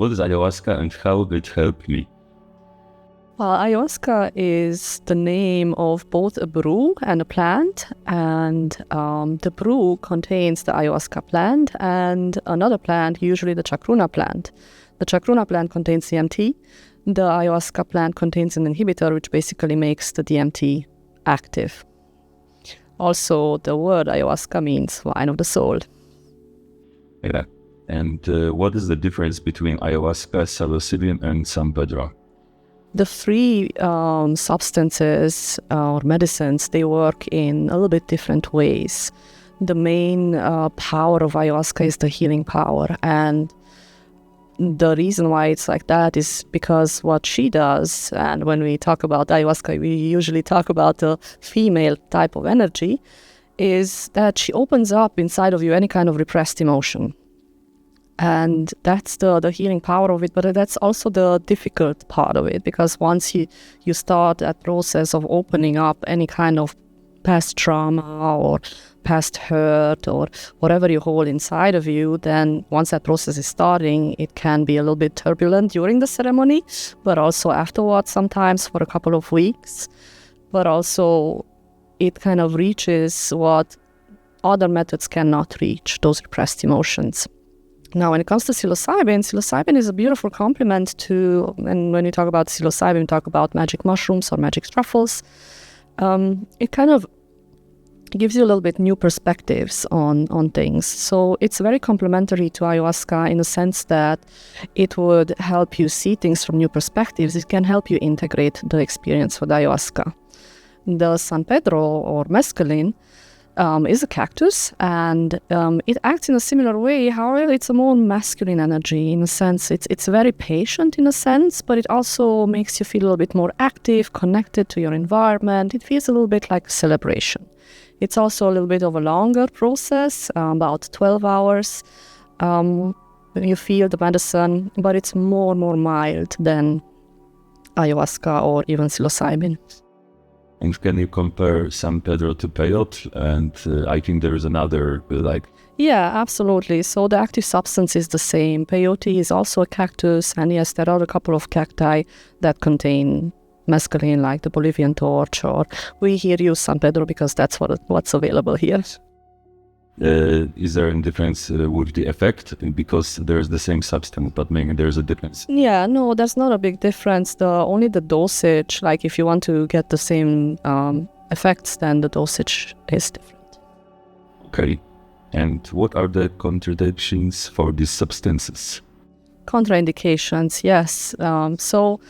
What is ayahuasca and how it helped me? Well, ayahuasca is the name of both a brew and a plant, and the brew contains the ayahuasca plant and another plant, usually the chacruna plant. The chacruna plant contains DMT. The ayahuasca plant contains an inhibitor, which basically makes the DMT active. Also, the word ayahuasca means wine of the soul. Yeah. And what is the difference between ayahuasca, psilocybin, and San Pedro? The three substances or medicines, they work in a little bit different ways. The main power of ayahuasca is the healing power, and the reason why it's like that is because what she does, and when we talk about ayahuasca, we usually talk about the female type of energy, is that she opens up inside of you any kind of repressed emotion. And that's the healing power of it, but that's also the difficult part of it, because once you start that process of opening up any kind of past trauma or past hurt or whatever you hold inside of you, then once that process is starting, it can be a little bit turbulent during the ceremony, but also afterwards sometimes for a couple of weeks. But also it kind of reaches what other methods cannot reach, those repressed emotions. Now, when it comes to psilocybin is a beautiful complement to, and when you talk about psilocybin, you talk about magic mushrooms or magic truffles. It kind of gives you a little bit new perspectives on things. So it's very complementary to ayahuasca in the sense that it would help you see things from new perspectives. It can help you integrate the experience with ayahuasca. The San Pedro or mescaline is a cactus, and it acts in a similar way. However, it's a more masculine energy in a sense. It's very patient in a sense, but it also makes you feel a little bit more active, connected to your environment. It feels a little bit like a celebration. It's also a little bit of a longer process, about 12 hours. You feel the medicine, but it's more mild than ayahuasca or even psilocybin. And can you compare San Pedro to Peyote? And I think there is another Yeah, absolutely. So the active substance is the same. Peyote is also a cactus, and yes, there are a couple of cacti that contain mescaline, like the Bolivian torch, or we here use San Pedro because that's what's available here. Is there a difference with the effect? Because there's the same substance, but maybe there's a difference. Yeah, no, there's not a big difference. Only the dosage, like if you want to get the same effects, then the dosage is different. Okay. And what are the contraindications for these substances? Contraindications, yes. So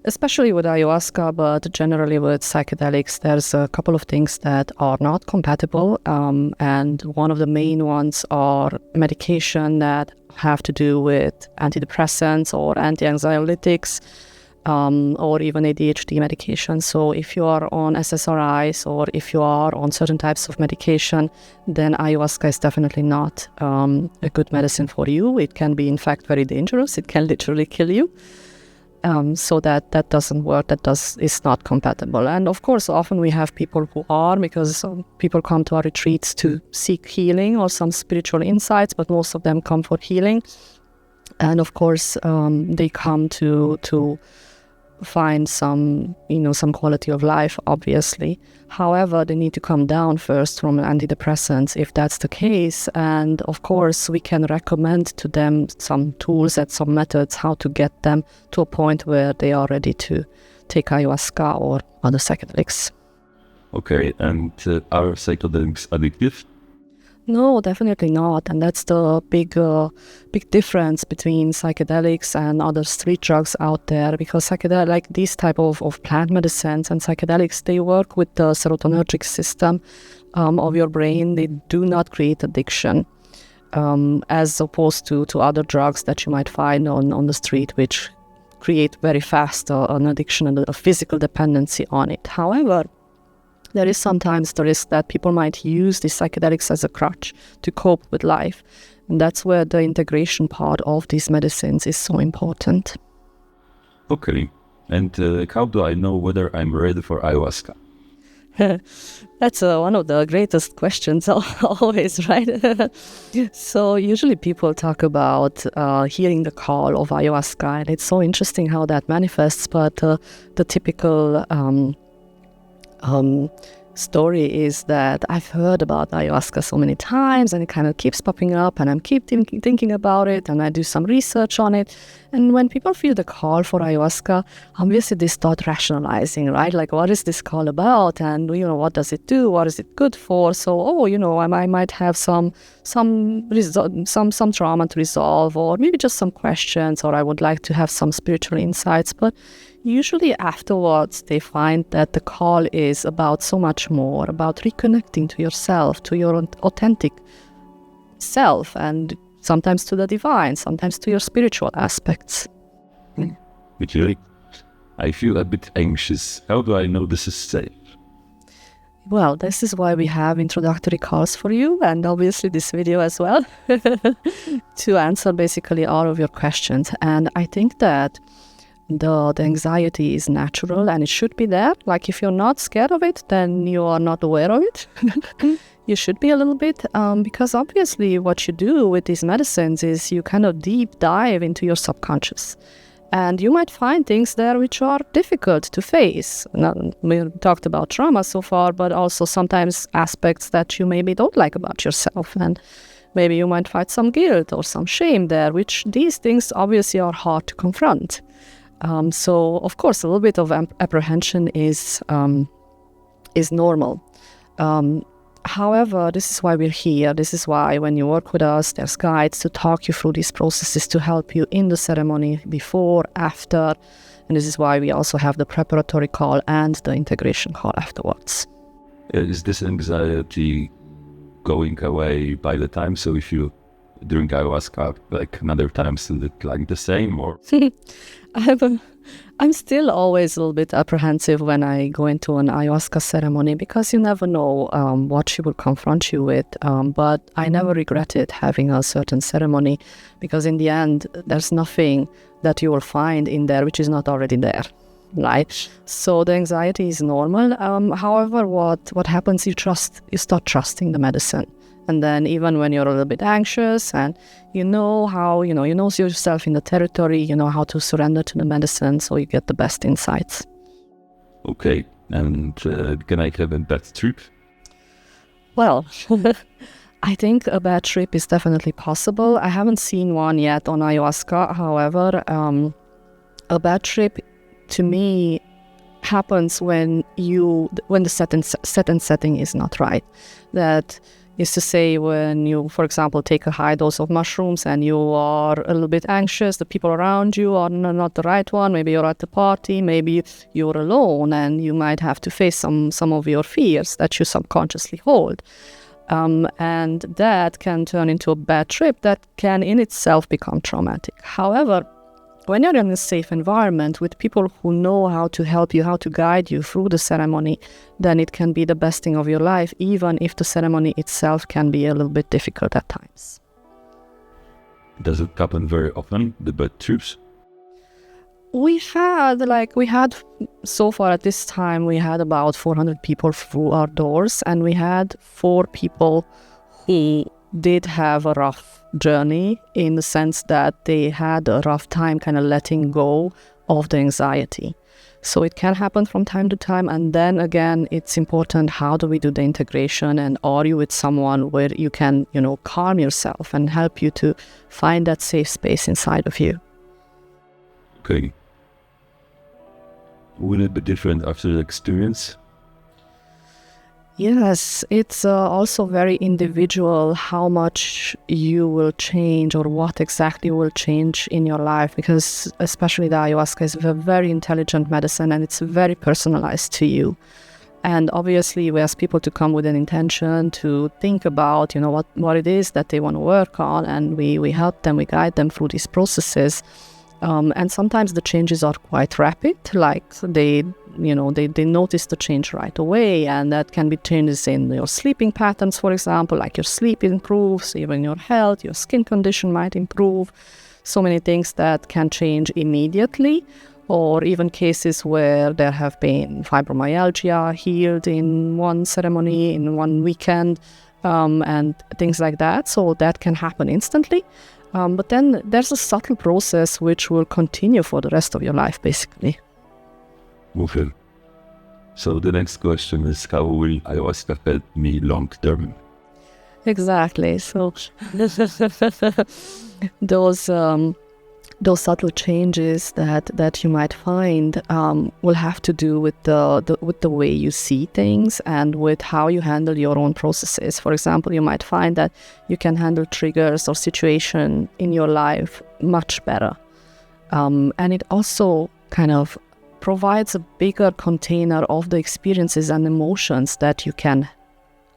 especially with ayahuasca, but generally with psychedelics, there's a couple of things that are not compatible. And one of the main ones are medication that have to do with antidepressants or anti-anxiolytics, or even ADHD medication. So if you are on SSRIs or if you are on certain types of medication, then ayahuasca is definitely not a good medicine for you. It can be, in fact, very dangerous. It can literally kill you. So that doesn't work, is not compatible. And of course, often we have people who are, because people come to our retreats to seek healing or some spiritual insights, but most of them come for healing. And of course, they come to find some quality of life, obviously. However, they need to come down first from antidepressants if that's the case. And of course, we can recommend to them some tools and some methods how to get them to a point where they are ready to take ayahuasca or other psychedelics. Okay, and are psychedelics addictive? No, definitely not. And that's the big difference between psychedelics and other street drugs out there, because psychedelics, like these type of plant medicines and psychedelics, they work with the serotonergic system of your brain. They do not create addiction, as opposed to other drugs that you might find on the street, which create very fast an addiction and a physical dependency on it. However, there is sometimes the risk that people might use these psychedelics as a crutch to cope with life. And that's where the integration part of these medicines is so important. Okay. And how do I know whether I'm ready for ayahuasca? That's one of the greatest questions always, right? So usually people talk about hearing the call of ayahuasca, and it's so interesting how that manifests. But the typical story is that I've heard about ayahuasca so many times, and it kind of keeps popping up, and I'm keep thinking about it, and I do some research on it. And when people feel the call for ayahuasca, obviously they start rationalizing, right? Like, what is this call about? And, what does it do? What is it good for? So, I might have some trauma to resolve, or maybe just some questions, or I would like to have some spiritual insights. But usually afterwards, they find that the call is about so much more, about reconnecting to yourself, to your authentic self, and sometimes to the divine, sometimes to your spiritual aspects. Actually, I feel a bit anxious. How do I know this is safe? Well, this is why we have introductory calls for you, and obviously this video as well, to answer basically all of your questions. And I think that the anxiety is natural, and it should be there. Like, if you're not scared of it, then you are not aware of it. You should be a little bit, because obviously what you do with these medicines is you kind of deep dive into your subconscious. And you might find things there which are difficult to face. Now, we talked about trauma so far, but also sometimes aspects that you maybe don't like about yourself. And maybe you might find some guilt or some shame there, which these things obviously are hard to confront. So, of course, a little bit of apprehension is normal. However, this is why we're here. This is why when you work with us, there's guides to talk you through these processes, to help you in the ceremony, before, after. And this is why we also have the preparatory call and the integration call afterwards. Is this anxiety going away by the time? So if you during ayahuasca, like another times, is it like the same, or? I'm still always a little bit apprehensive when I go into an ayahuasca ceremony, because you never know what she will confront you with. But I never regretted having a certain ceremony, because in the end, there's nothing that you will find in there which is not already there, right? So the anxiety is normal. However, what happens, you start trusting the medicine. And then even when you're a little bit anxious and you know yourself in the territory, you know how to surrender to the medicine, so you get the best insights. Okay, and can I have a bad trip? Well, I think a bad trip is definitely possible. I haven't seen one yet on ayahuasca. However, a bad trip to me happens when the setting is not right. That is to say, when you, for example, take a high dose of mushrooms and you are a little bit anxious, the people around you are not the right one, maybe you're at the party, maybe you're alone, and you might have to face some of your fears that you subconsciously hold. And that can turn into a bad trip that can in itself become traumatic. However, when you're in a safe environment with people who know how to help you, how to guide you through the ceremony, then it can be the best thing of your life, even if the ceremony itself can be a little bit difficult at times. Does it happen very often, the bad trips? We had so far at this time, we had about 400 people through our doors, and we had 4 people who did have a rough journey, in the sense that they had a rough time kind of letting go of the anxiety. So it can happen from time to time. And then again, it's important, how do we do the integration, and are you with someone where you can, calm yourself and help you to find that safe space inside of you. Okay. Will it be different after the experience? Yes, it's also very individual how much you will change, or what exactly will change in your life, because especially the ayahuasca is a very intelligent medicine, and it's very personalized to you. And obviously we ask people to come with an intention to think about, what it is that they want to work on, and we help them, we guide them through these processes. And sometimes the changes are quite rapid, like they notice the change right away, and that can be changes in your sleeping patterns, for example, like your sleep improves, even your health, your skin condition might improve. So many things that can change immediately, or even cases where there have been fibromyalgia healed in one ceremony, in one weekend, and things like that. So that can happen instantly. But then there's a subtle process which will continue for the rest of your life, basically. Okay. So the next question is, how will ayahuasca help me long term? Exactly. So those subtle changes that you might find will have to do with the way you see things and with how you handle your own processes. For example, you might find that you can handle triggers or situation in your life much better, and it also kind of provides a bigger container of the experiences and emotions that you can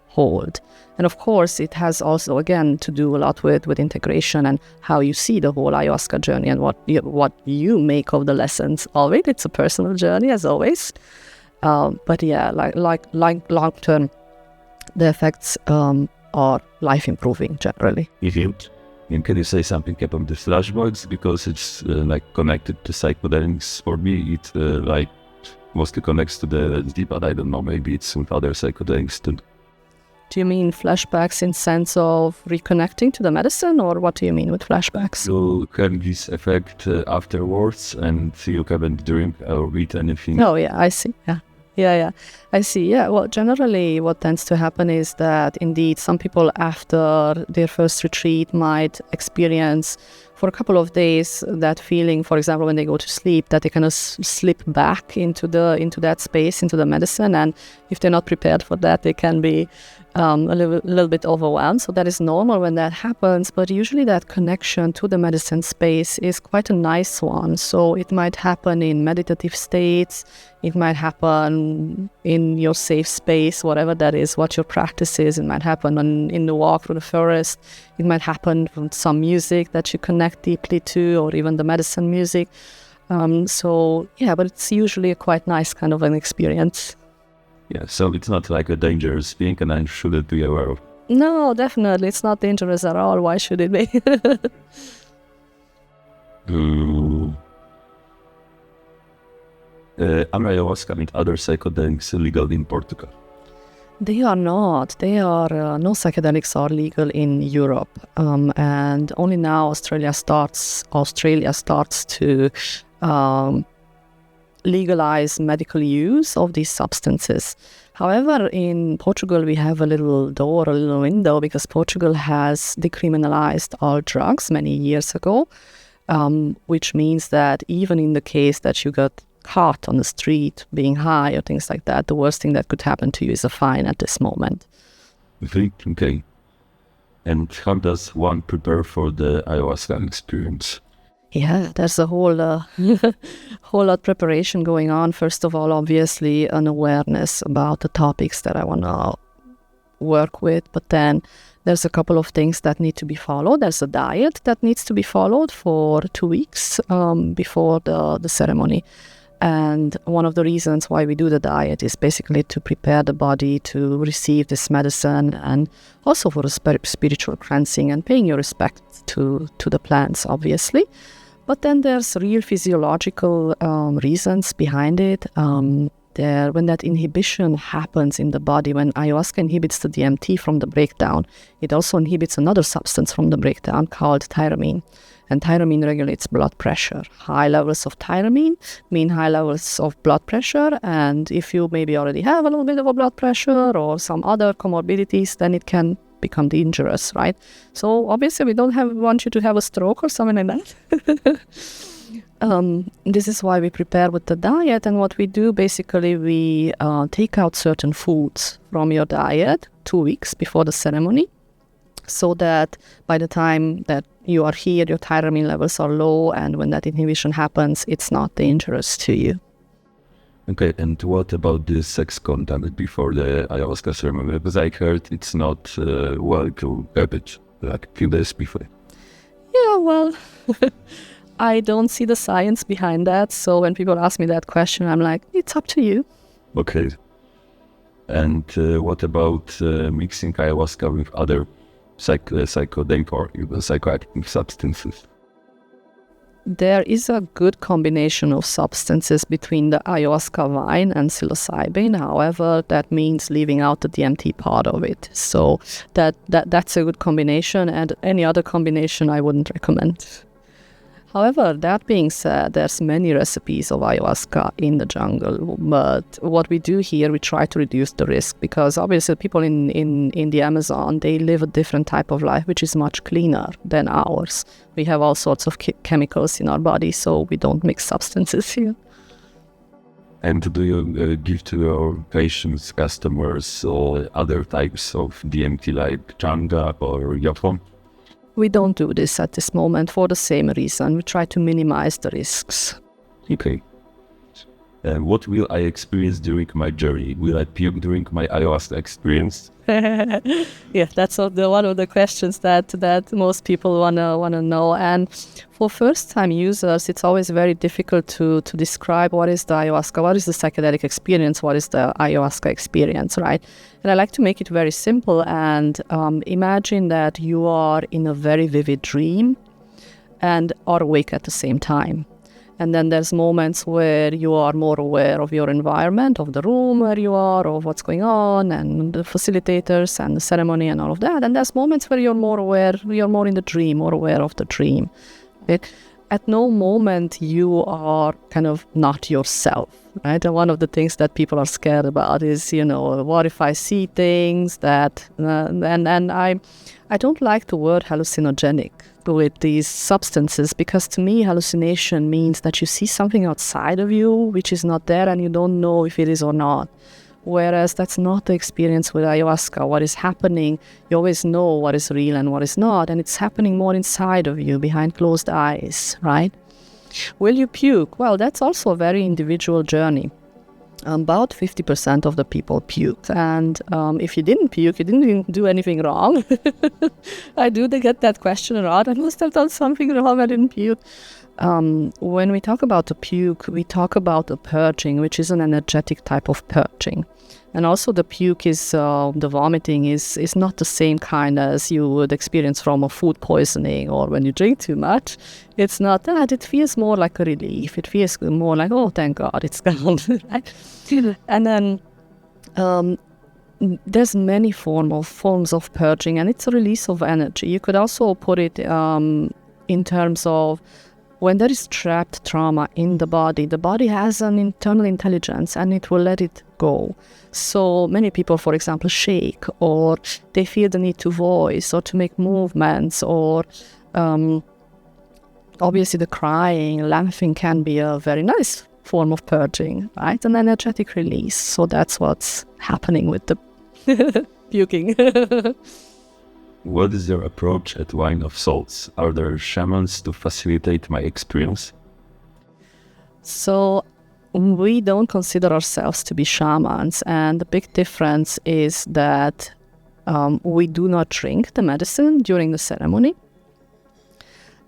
hold. And of course, it has also, again, to do a lot with integration and how you see the whole ayahuasca journey and what you make of the lessons of it. It's a personal journey, as always. But yeah, like long term, the effects are life improving generally. And can you say something about the flashbacks, because it's connected to psychedelics? For me, it mostly connects to the deep, but I don't know, maybe it's with other psychedelics too. Do you mean flashbacks in sense of reconnecting to the medicine, or what do you mean with flashbacks? You have this effect afterwards, and you haven't drink or eat anything. Oh yeah, I see. Yeah, I see. Yeah, well, generally what tends to happen is that indeed some people after their first retreat might experience for a couple of days that feeling, for example, when they go to sleep, that they kind of slip back into that space, into the medicine, and if they're not prepared for that, they can be a little bit overwhelmed. So that is normal when that happens, but usually that connection to the medicine space is quite a nice one. So it might happen in meditative states, it might happen in your safe space, whatever that is, what your practice is. It might happen in the walk through the forest. It might happen from some music that you connect deeply to, or even the medicine music. So yeah, but it's usually a quite nice kind of an experience. Yeah, so it's not like a dangerous thing, and I shouldn't be aware of. No, definitely, it's not dangerous at all. Why should it be? Are ayahuasca and other psychedelics legal in Portugal? They are not. They are no psychedelics are legal in Europe, and only now Australia starts to legalize medical use of these substances. However, in Portugal, we have a little window, because Portugal has decriminalized all drugs many years ago, which means that even in the case that you got caught on the street being high or things like that, the worst thing that could happen to you is a fine at this moment. Okay. And how does one prepare for the ayahuasca experience? Yeah, there's a whole lot preparation going on. First of all, obviously, an awareness about the topics that I want to work with. But then there's a couple of things that need to be followed. There's a diet that needs to be followed for 2 weeks before the ceremony. And one of the reasons why we do the diet is basically to prepare the body to receive this medicine, and also for a spiritual cleansing and paying your respect to the plants, obviously. But then there's real physiological reasons behind it. When that inhibition happens in the body, when ayahuasca inhibits the DMT from the breakdown, it also inhibits another substance from the breakdown called tyramine. And tyramine regulates blood pressure. High levels of tyramine mean high levels of blood pressure, and if you maybe already have a little bit of a blood pressure or some other comorbidities, then it can become dangerous, right? So obviously we don't want you to have a stroke or something like that. This is why we prepare with the diet, and what we do basically, we take out certain foods from your diet 2 weeks before the ceremony, so that by the time that you are here, your tyramine levels are low, and when that inhibition happens, it's not dangerous to you. Okay, and what about the sex contact before the ayahuasca ceremony? Because I heard it's not well to have it like a few days before. Yeah, well, I don't see the science behind that, so when people ask me that question, I'm like, it's up to you. Okay. And what about mixing ayahuasca with other psychedelic or even psychoactive substances? there is a good combination of substances between the ayahuasca vine and psilocybin. However, that means leaving out the DMT part of it. So that's a good combination, and any other combination I wouldn't recommend. However, that being said, there's many recipes of ayahuasca in the jungle, but what we do here, we try to reduce the risk, because obviously people in the Amazon, they live a different type of life, which is much cleaner than ours. We have all sorts of chemicals in our body, so we don't mix substances here. And do you give to your patients, customers, or other types of DMT like Changa or Yopon? We don't do this at this moment for the same reason. We try to minimize the risks. Okay. What will I experience during my journey? Will I puke during my ayahuasca experience? Yeah, that's one of the questions that most people wanna know. And for first-time users, it's always very difficult to describe what is the ayahuasca, what is the psychedelic experience, what is the ayahuasca experience, right? And I like to make it very simple and imagine that you are in a very vivid dream and are awake at the same time. And then there's moments where you are more aware of your environment, of the room where you are, of what's going on, and the facilitators and the ceremony and all of that. And there's moments where you're more aware, you're more in the dream, more aware of the dream. At no moment you are kind of not yourself, right? And one of the things that people are scared about is, what if I see things that, and I don't like the word hallucinogenic with these substances, because to me hallucination means that you see something outside of you which is not there and you don't know if it is or not. Whereas that's not the experience with ayahuasca. What is happening, you always know what is real and what is not, and it's happening more inside of you, behind closed eyes, right? Will you puke? Well, that's also a very individual journey. About 50% of the people puked, and if you didn't puke, you didn't do anything wrong. I do get that question a lot. I must have done something wrong, I didn't puke. When we talk about the puke, we talk about the purging, which is an energetic type of purging. And also the puke is, the vomiting is not the same kind as you would experience from a food poisoning or when you drink too much. It's not that. It feels more like a relief. It feels more like, oh, thank God, it's gone. Right? And then there's many forms of purging, and it's a release of energy. You could also put it in terms of when there is trapped trauma in the body has an internal intelligence and it will let it go. So many people, for example, shake, or they feel the need to voice or to make movements, or obviously the crying, laughing can be a very nice form of purging, right? An energetic release. So that's what's happening with the puking. What is your approach at Wine of Souls? Are there shamans to facilitate my experience? So we don't consider ourselves to be shamans, and the big difference is that we do not drink the medicine during the ceremony.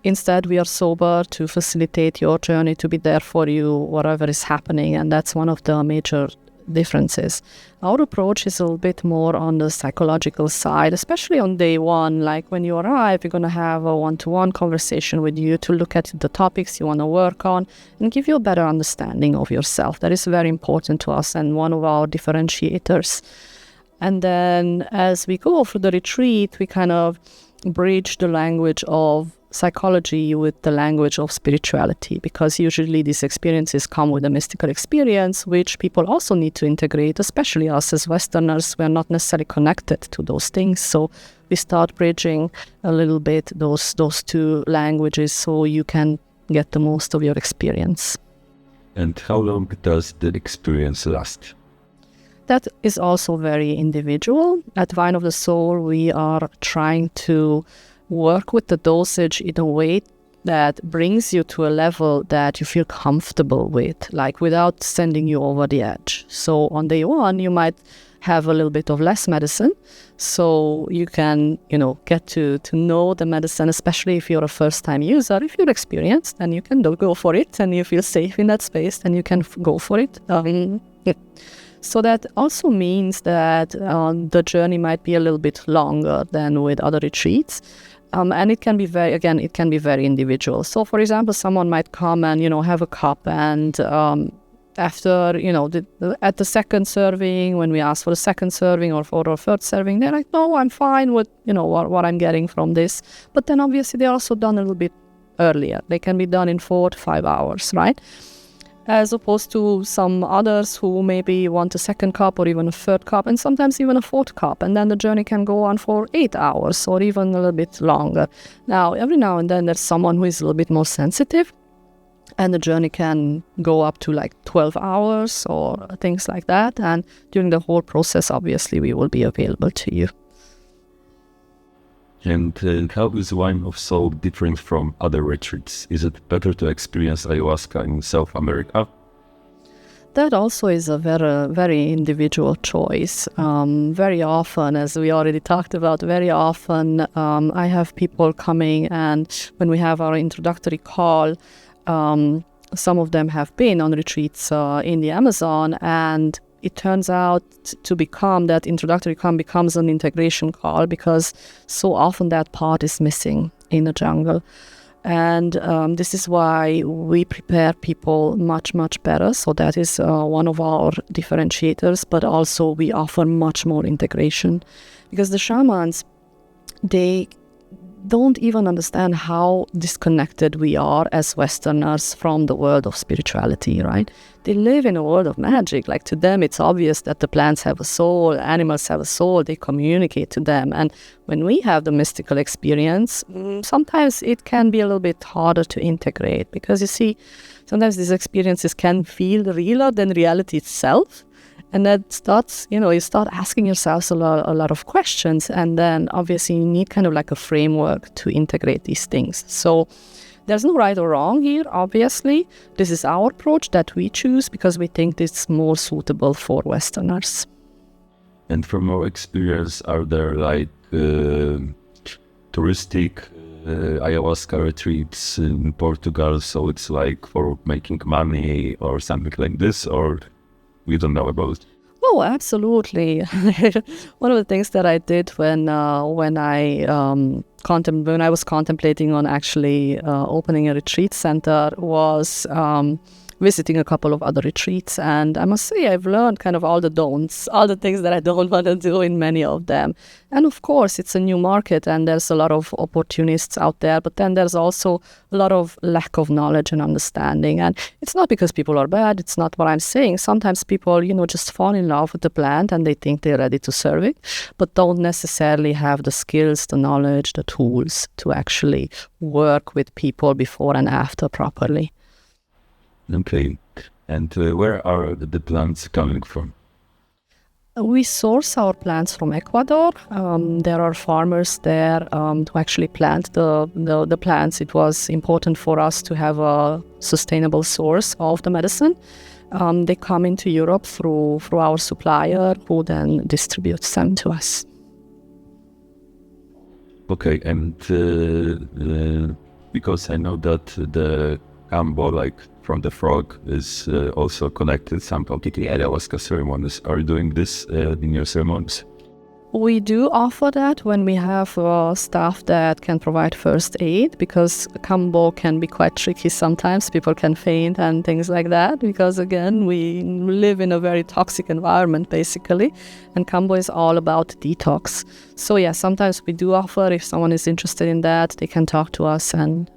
Instead, we are sober to facilitate your journey, to be there for you, whatever is happening, and that's one of the major differences. Our approach is a little bit more on the psychological side, especially on day one. Like when you arrive, we're going to have a one-to-one conversation with you to look at the topics you want to work on and give you a better understanding of yourself. That is very important to us and one of our differentiators. And then as we go through the retreat, we kind of bridge the language of psychology with the language of spirituality, because usually these experiences come with a mystical experience, which people also need to integrate, especially us as Westerners. We're not necessarily connected to those things, so we start bridging a little bit those two languages so you can get the most of your experience. And how long does the experience last? That is also very individual. At Wine of the Soul, we are trying to work with the dosage in a way that brings you to a level that you feel comfortable with, like without sending you over the edge. So on day one, you might have a little bit of less medicine, so you can, get to know the medicine, especially if you're a first-time user. If you're experienced, then you can go for it, and you feel safe in that space, then you can go for it. So that also means that the journey might be a little bit longer than with other retreats. And it can be very individual. So, for example, someone might come and, have a cup, and after, at the second serving, when we ask for the second serving or for a third serving, they're like, no, I'm fine with, what I'm getting from this. But then obviously they're also done a little bit earlier. They can be done in 4 to 5 hours, right? As opposed to some others who maybe want a second cup or even a third cup, and sometimes even a fourth cup, and then the journey can go on for 8 hours or even a little bit longer. Now, every now and then there's someone who is a little bit more sensitive, and the journey can go up to like 12 hours or things like that. And during the whole process, obviously, we will be available to you. And how is Wine of Soul different from other retreats? Is it better to experience ayahuasca in South America? That also is a very, very individual choice. Very often, as we already talked about, I have people coming, and when we have our introductory call, some of them have been on retreats in the Amazon, and it turns out to become that introductory call becomes an integration call, because so often that part is missing in the jungle. And this is why we prepare people much, much better. So that is one of our differentiators, but also we offer much more integration, because the shamans, they don't even understand how disconnected we are as Westerners from the world of spirituality, right? They live in a world of magic. Like, to them, it's obvious that the plants have a soul, animals have a soul, they communicate to them. And when we have the mystical experience, sometimes it can be a little bit harder to integrate, because you see, sometimes these experiences can feel realer than reality itself. And that starts, you start asking yourselves a lot of questions. And then obviously you need kind of like a framework to integrate these things. So there's no right or wrong here, obviously. This is our approach that we choose because we think it's more suitable for Westerners. And from our experience, are there like touristic ayahuasca retreats in Portugal? So it's like for making money or something like this, or we don't know about it? Oh, absolutely. One of the things that I did when I was contemplating on actually opening a retreat center was visiting a couple of other retreats. And I must say, I've learned kind of all the don'ts, all the things that I don't want to do in many of them. And of course, it's a new market and there's a lot of opportunists out there, but then there's also a lot of lack of knowledge and understanding. And it's not because people are bad, it's not what I'm saying. Sometimes people, just fall in love with the plant and they think they're ready to serve it, but don't necessarily have the skills, the knowledge, the tools to actually work with people before and after properly. Okay. And where are the plants coming from? We source our plants from Ecuador. There are farmers there to actually plant the plants. It was important for us to have a sustainable source of the medicine. They come into Europe through our supplier, who then distributes them to us. Okay, and because I know that the Kambo, like from the frog, is also connected somehow to the ayahuasca ceremonies. Are you doing this in your ceremonies? We do offer that when we have staff that can provide first aid, because Kambo can be quite tricky sometimes. People can faint and things like that, because again, we live in a very toxic environment basically, and Kambo is all about detox. So yeah, sometimes we do offer, if someone is interested in that, they can talk to us, and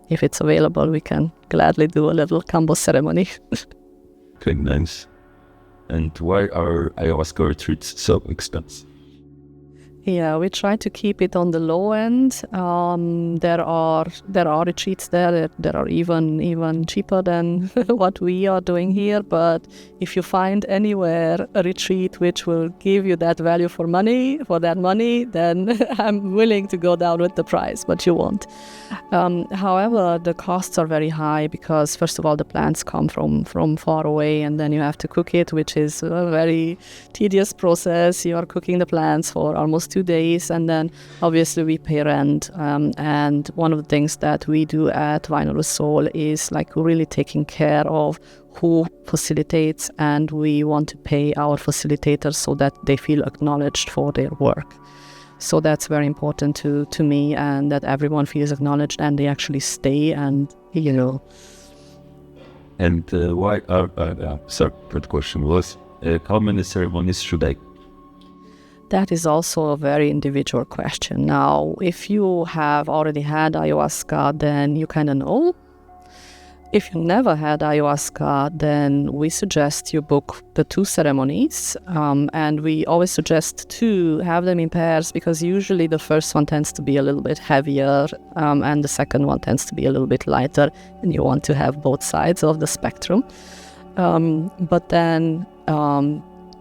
if it's available, we can gladly do a little Kambo ceremony. Okay, nice. And why are ayahuasca retreats so expensive? Yeah, we try to keep it on the low end. There are retreats there that are even cheaper than what we are doing here. But if you find anywhere a retreat which will give you that value for that money, then I'm willing to go down with the price, but you won't. However, the costs are very high because, first of all, the plants come from far away, and then you have to cook it, which is a very tedious process. You are cooking the plants for almost 2 days, and then obviously we pay rent. And one of the things that we do at Wine of the Soul is like really taking care of who facilitates, and we want to pay our facilitators so that they feel acknowledged for their work. So that's very important to me, and that everyone feels acknowledged and they actually stay and, And why are, third question was, how many ceremonies should I? That is also a very individual question. Now, if you have already had ayahuasca, then you kind of know. If you never had ayahuasca, then we suggest you book the 2 ceremonies. And we always suggest to have them in pairs, because usually the first one tends to be a little bit heavier and the second one tends to be a little bit lighter. And you want to have both sides of the spectrum. But then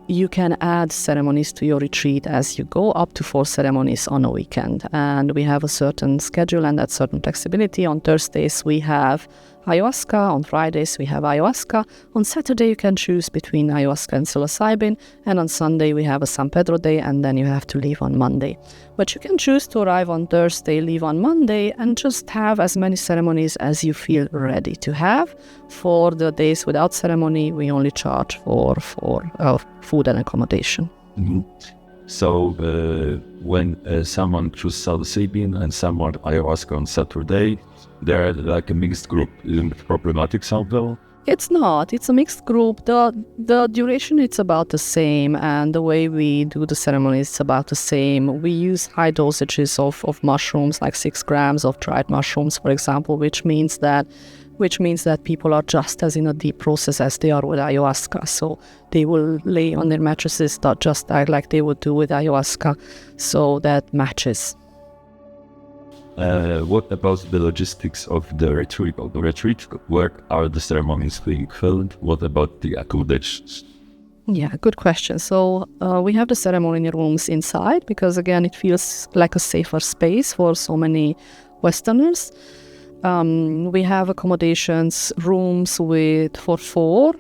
you can add ceremonies to your retreat as you go, up to 4 ceremonies on a weekend. And we have a certain schedule and that certain flexibility. On Thursdays, we have ayahuasca. On Fridays, we have ayahuasca. On Saturday, you can choose between ayahuasca and psilocybin. And on Sunday, we have a San Pedro day, and then you have to leave on Monday. But you can choose to arrive on Thursday, leave on Monday, and just have as many ceremonies as you feel ready to have. For the days without ceremony, we only charge for food and accommodation. Mm-hmm. So when someone chooses psilocybin and someone ayahuasca on Saturday, they're like a mixed group. Isn't it problematic somehow? It's not. It's a mixed group. The duration, it's about the same, and the way we do the ceremony is about the same. We use high dosages of mushrooms, like 6 grams of dried mushrooms, for example, which means that people are just as in a deep process as they are with ayahuasca. So they will lay on their mattresses, just like they would do with ayahuasca. So that matches. What about the logistics of the retreat? Where are the ceremonies being held? What about the accommodations? Yeah, good question. So we have the ceremony rooms inside, because again, it feels like a safer space for so many Westerners. We have accommodations rooms with 4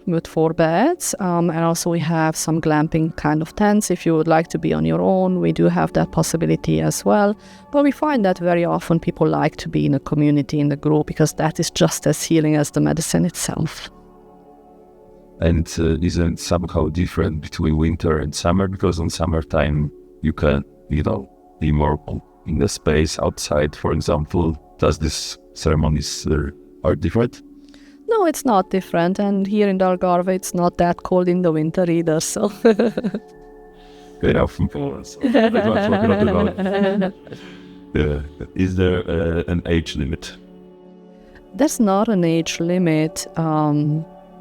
beds, and also we have some glamping kind of tents. If you would like to be on your own, we do have that possibility as well. But we find that very often people like to be in a community, in the group, because that is just as healing as the medicine itself. And isn't it somehow different between winter and summer? Because in summertime you can, be more in the space outside, for example. Does this ceremonies are different? No, it's not different. And here in Algarve, it's not that cold in the winter either. So. Good often for us. Is there an age limit? There's not an age limit.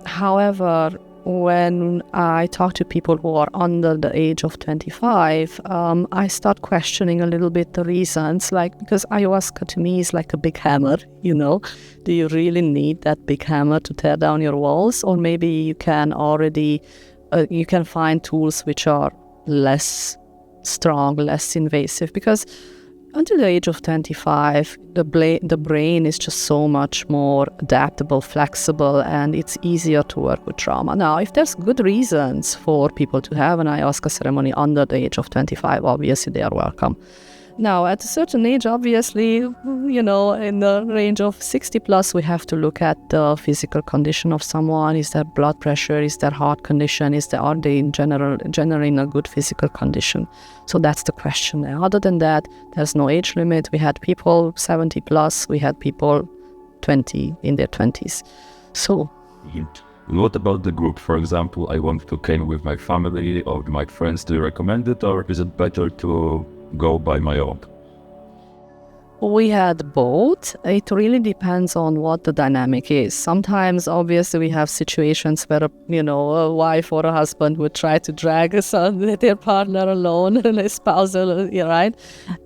However, when I talk to people who are under the age of 25, I start questioning a little bit the reasons, because ayahuasca to me is like a big hammer, Do you really need that big hammer to tear down your walls? Or maybe you can you can find tools which are less strong, less invasive, because until the age of 25, the brain is just so much more adaptable, flexible, and it's easier to work with trauma. Now, if there's good reasons for people to have an ayahuasca ceremony under the age of 25, obviously they are welcome. Now, at a certain age, obviously, in the range of 60 plus, we have to look at the physical condition of someone. Is there blood pressure? Is there heart condition? Are they in general in a good physical condition? So that's the question. Other than that, there's no age limit. We had people 70 plus. We had people 20 in their 20s. So. What about the group? For example, I want to come with my family or my friends. Do you recommend it, or is it better to go by my own? We had both. It really depends on what the dynamic is. Sometimes, obviously, we have situations where, a wife or a husband would try to drag their partner alone, and a spousal, right?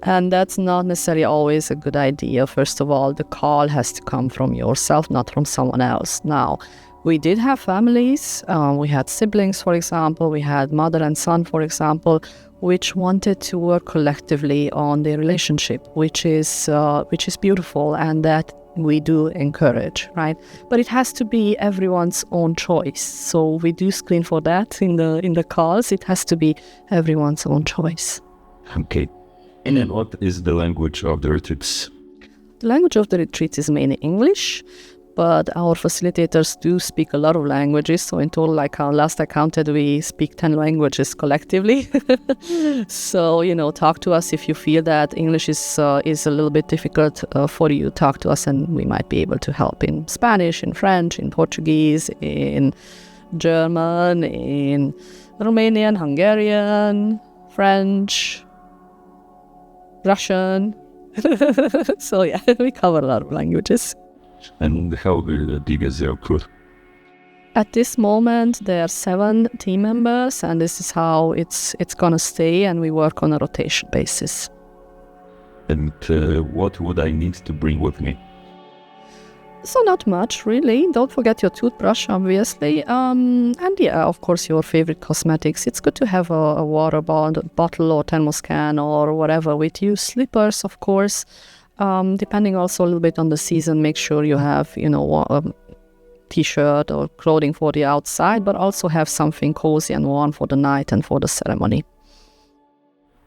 And that's not necessarily always a good idea. First of all, the call has to come from yourself, not from someone else. Now, we did have families. We had siblings, for example. We had mother and son, for example, which wanted to work collectively on their relationship, which is beautiful, and that we do encourage, right? But it has to be everyone's own choice. So we do screen for that in the calls. It has to be everyone's own choice. Okay. And then what is the language of the retreats? The language of the retreats is mainly English. but our facilitators do speak a lot of languages. So in total, like last I counted, we speak 10 languages collectively. So, talk to us if you feel that English is a little bit difficult for you. Talk to us and we might be able to help in Spanish, in French, in Portuguese, in German, in Romanian, Hungarian, French, Russian. So yeah, we cover a lot of languages. And how big is your crew? At this moment, there are 7 team members, and this is how it's gonna stay, and we work on a rotation basis. And what would I need to bring with me? So not much, really. Don't forget your toothbrush, obviously. And yeah, of course, your favorite cosmetics. It's good to have a water bottle or thermos can or whatever with you. Slippers, of course. Depending also a little bit on the season, make sure you have, a t-shirt or clothing for the outside, but also have something cozy and warm for the night and for the ceremony.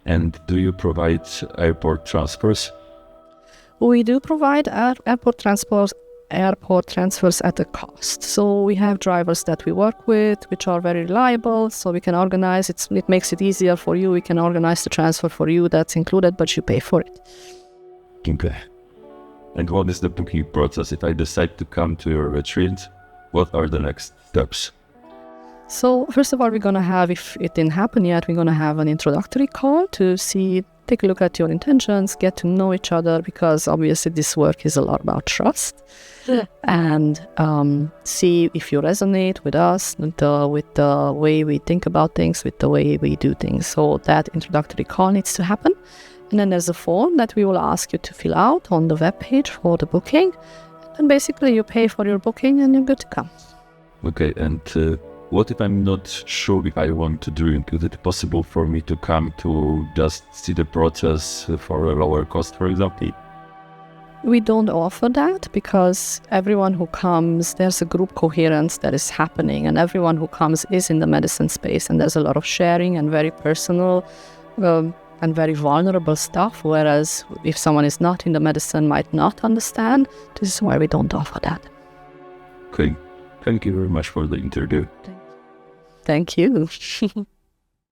And do you provide airport transfers? We do provide airport transfers at a cost. So we have drivers that we work with, which are very reliable, so we can organize it. It makes it easier for you. We can organize the transfer for you. That's included, but you pay for it. Okay. And what is the booking process? If I decide to come to your retreat, what are the next steps? So first of all, we're going to have, if it didn't happen yet, we're going to have an introductory call to take a look at your intentions, get to know each other, because obviously this work is a lot about trust. And see if you resonate with us, with the way we think about things, with the way we do things. So that introductory call needs to happen. And then there's a form that we will ask you to fill out on the webpage for the booking. And basically you pay for your booking and you're good to come. Okay, and what if I'm not sure if I want to drink? Is it possible for me to come to just see the process for a lower cost, for example? We don't offer that because everyone who comes, there's a group coherence that is happening, and everyone who comes is in the medicine space, and there's a lot of sharing and very personal and very vulnerable stuff, whereas if someone is not in the medicine might not understand. This is why we don't offer that. Okay, thank you very much for the interview. Thank you.